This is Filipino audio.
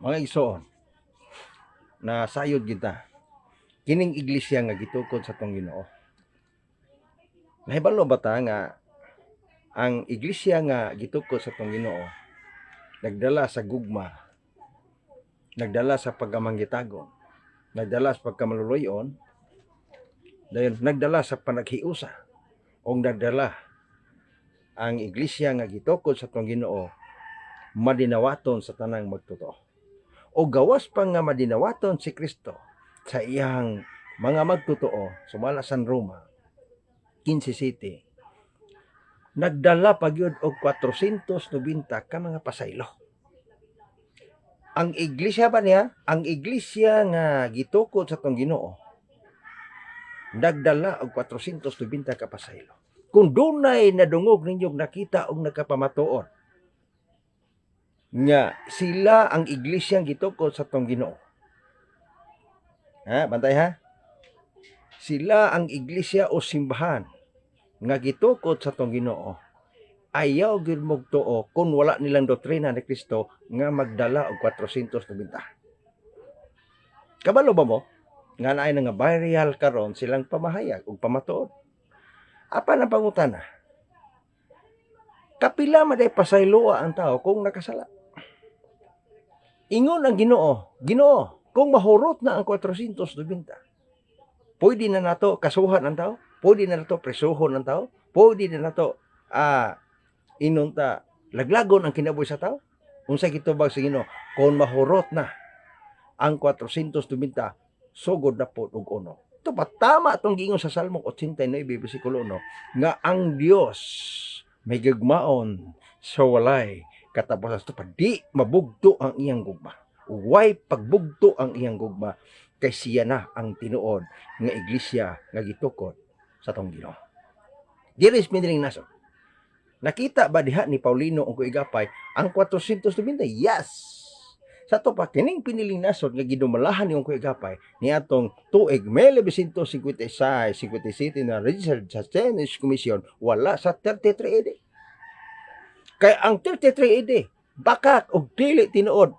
Mga igsoon, na sayod kita, kining iglesia nga gitukod sa tong Ginoo. Nahibalo ba ta nga ang iglesia nga gitukod sa tong Ginoo nagdala sa gugma, nagdala sa pagkamanggitagon, nagdala sa pagkamaluluyon, dayon nagdala sa panaghiusa, o nagdala ang iglesia nga gitukod sa tong Ginoo madinawaton sa tanang magtotoo. O gawas pa nga madinawaton si Kristo sa iyang mga magtotoo, sumala San Roma 15:7, nagdala pagyud og 490 ka mga pasaylo. Ang iglesia ba niya? Ang iglesia nga gitukod sa tong Ginoo nagdala og 490 ka pasaylo. Kung dunay nadungog ninyong nakita og nakapamatuon nga sila ang iglesia gitukod sa tong Ginoo. Ha, bantay ha? Sila ang iglesia o simbahan nga gitukod sa tong Ginoo. Ayaw gyud mo tuo kung wala nilang doktrina ni Kristo nga magdala og 490. Kabalo ba mo? Nga naay nga burial karon silang pamahayag ug pamatuod. Apan ang pangutana? Kapila maday pasayloa ang tao kung nakasala? Ingon ang Ginoo, Ginoo, kung mahurot na ang 490, pwede na nato kasuhan ang tao? Pwede na nato presuhon ang tao? Pwede na nato inunta laglagon ang kinabuhi sa tao? Unsay gitubag sa Ginoo, kung mahurot na ang 490, sugod na po og uno. Ito pa tama itong giingon sa Salmo 89 bersikulo 1 nga ang Dios may gagmaon sa walay katapusan. Ito pa di mabugto ang iyang gugma. Way pagbugto ang iyang gugma kay siya na ang tinuod nga iglesia nga gitukod sa tong Ginoo. Diri sa piniling nasod, nakita ba diha ni Paulino ang kuigapay ang 490? Yes! Sa to pa kining piniling nasod nga gidumalahan yung kuigapay ni atong tuig 1956-57 na registered sa Chinese Commission wala sa 33 AD. Kay ang 33 AD bakak og dili tinuod